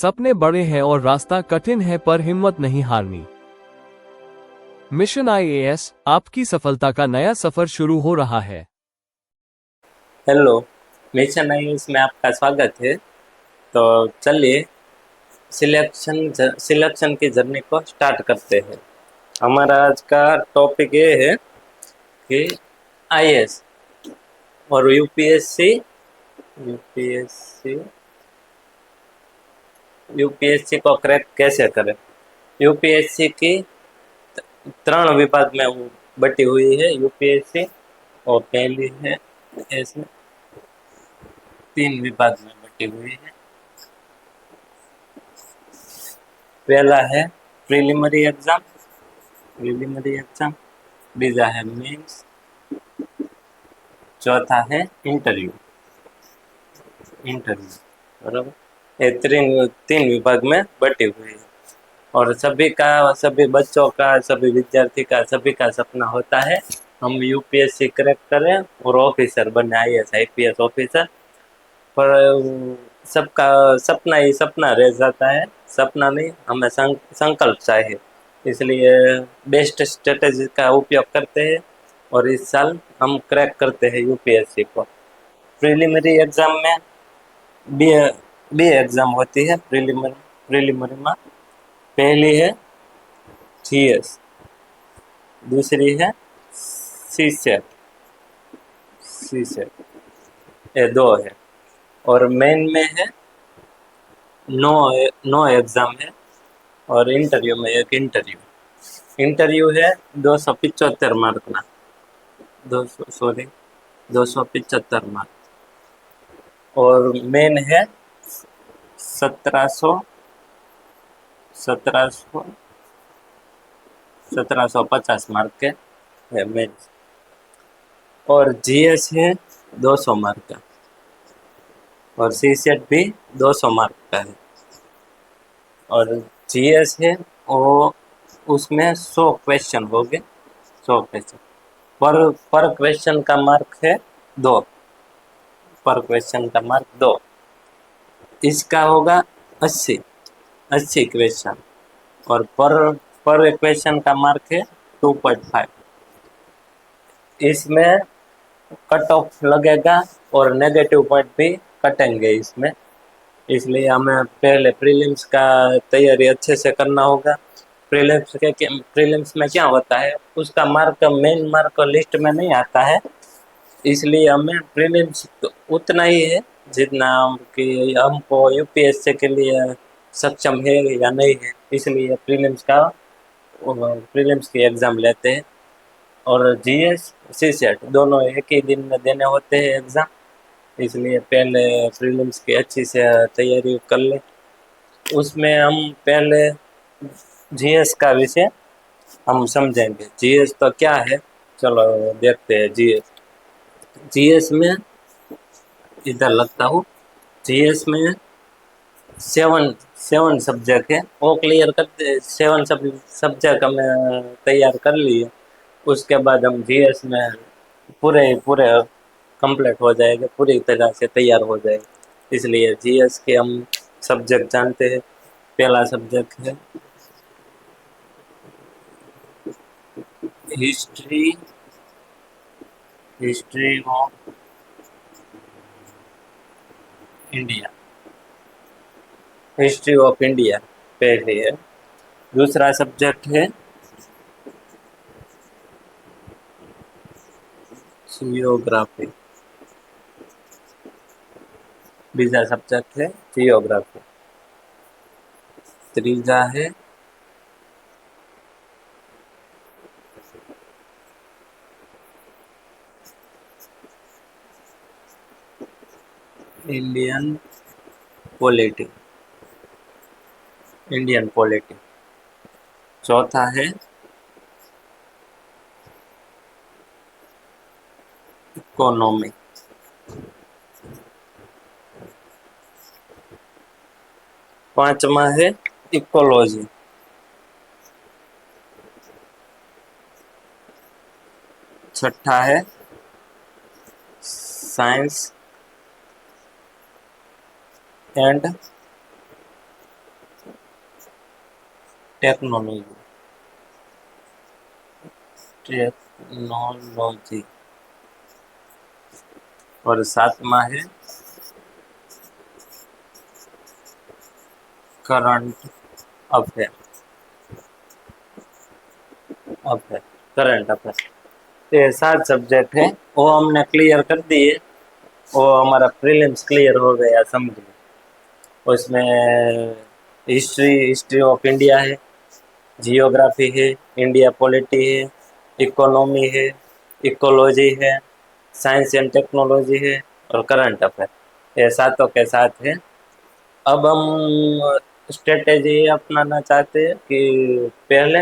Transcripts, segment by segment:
सपने बड़े हैं और रास्ता कठिन है, पर हिम्मत नहीं हारनी। मिशन आईएएस, आपकी सफलता का नया सफर शुरू हो रहा है। हेलो। मिशन आईएएस में आपका स्वागत है। तो चलिए सिलेक्शन की जर्नी को स्टार्ट करते हैं। हमारा आज का टॉपिक ये है कि आईएएस और यूपीएससी यूपीएससी को क्रैक कैसे करें। यूपीएससी की तीन विभाग में वो बटी हुई है यूपीएससी। और पहली है ऐसे तीन विभाग में बटी हुई है। पहला है प्रीलिमिनरी एग्जाम, बीजा है मेंस, चौथा है इंटरव्यू। बराबर, ये तीन तीन विभाग में बटी हुई है। और सभी बच्चों का, सभी विद्यार्थी का, सभी का सपना होता है हम यूपीएससी क्रैक करें और ऑफिसर बने, आईएएस आईपीएस ऑफिसर। पर सबका सपना ही सपना रह जाता है, सपना नहीं, हमें संकल्प चाहिए। इसलिए बेस्ट स्ट्रेटेजी का उपयोग करते हैं और इस साल हम क्रैक करते हैं यूपीएससी को। प्रीलिमिनरी एग्जाम में बी बी एग्जाम होती है। प्रीलिमिनरी में पहली है जीएस, दूसरी है सीसेट सीसेट, ये दो है। और मेन में है नो नो एग्जाम है। और इंटरव्यू में एक इंटरव्यू है 275 मार्क ना, 275 मार्क। और मेन है 1700 1700 1750 मार्क के है मेन। और जीएस है 200 मार्क का। और सीसेट भी 200 मार्क का है। और जीएस है वो, उसमें 100 क्वेश्चन हो गए। 100 क्वेश्चन पर क्वेश्चन का मार्क है 2। पर क्वेश्चन का मार्क 2। इसका होगा 80 क्वेश्चन। और पर क्वेश्चन का मार्क है 2.5। इसमें कट ऑफ लगेगा और नेगेटिव पॉइंट भी कटेंगे इसमें। इसलिए हमें पहले प्रीलिम्स का तैयारी अच्छे से करना होगा। प्रीलिम्स में क्या होता है, उसका मार्क मेन मार्क लिस्ट में नहीं आता है। इसलिए हमें प्रीलिम्स तो उतना ही है जितना कि हमको यूपीएससी के लिए सक्षम है या नहीं है। इसलिए प्रीलिम्स की एग्ज़ाम लेते हैं। और जीएस सीसेट दोनों एक ही दिन में देने होते हैं एग्ज़ाम। इसलिए पहले प्रीलिम्स की अच्छी से तैयारी कर ले। उसमें हम पहले जीएस का विषय हम समझेंगे। जीएस तो क्या है, चलो देखते हैं। जीएस जीएस में इधर लगता हूँ। जीएस में सेवन सेवन सब्जेक्ट है, वो क्लियर करते। सेवन सब्जेक्ट हमें तैयार कर लिए। उसके बाद हम जीएस में पूरे पूरे कंप्लीट हो जाएगा, पूरी तरह से तैयार हो जाएगा। इसलिए जीएस के हम सब्जेक्ट जानते हैं। पहला सब्जेक्ट है history history of India. History of India पहले है। दूसरा सब्जेक्ट है जियोग्राफी। तीसरा सब्जेक्ट है जियोग्राफी। तीसरा है इंडियन पॉलिटी इंडियन पॉलिटी। चौथा है इकोनॉमी। पांचवा है इकोलॉजी। छठा है साइंस एंड टेक्नोलॉजी, टेक्नोलॉजी। और सातवां है current affair. Affair, current affair. ये 7 सब्जेक्ट है, वो हमने क्लियर कर दिए। वो हमारा प्रीलिम्स क्लियर हो गया समझ लो। उसमें हिस्ट्री, हिस्ट्री ऑफ इंडिया है, जियोग्राफी है, इंडिया पॉलिटी है, इकोनॉमी है, इकोलॉजी है, साइंस एंड टेक्नोलॉजी है और करंट अफेयर। ये सातों के साथ है। अब हम स्ट्रेटेजी अपनाना चाहते हैं कि पहले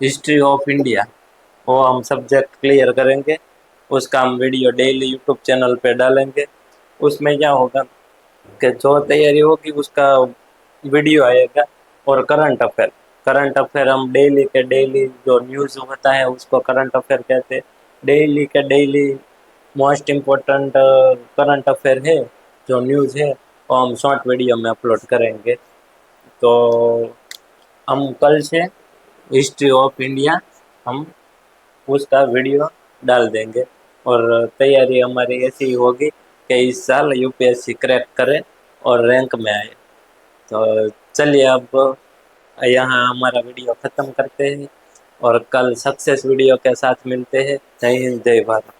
हिस्ट्री ऑफ इंडिया वो हम सब्जेक्ट क्लियर करेंगे। उसका हम वीडियो डेली यूट्यूब चैनल पे डालेंगे। उसमें क्या होगा कि जो तैयारी होगी उसका वीडियो आएगा। और करंट अफेयर, करंट अफेयर हम डेली के डेली जो न्यूज़ होता है उसको करंट अफेयर कहते हैं। डेली के daily most important current affair है, जो न्यूज़ है वो हम शॉर्ट वीडियो में अपलोड करेंगे। तो हम कल से हिस्ट्री ऑफ इंडिया हम उसका वीडियो डाल देंगे। और तैयारी हमारी ऐसी ही होगी कि इस साल यूपीएससी क्रैक करे और रैंक में आए। तो चलिए अब यहाँ हमारा वीडियो ख़त्म करते हैं और कल सक्सेस वीडियो के साथ मिलते हैं। जय हिंद, जय भारत।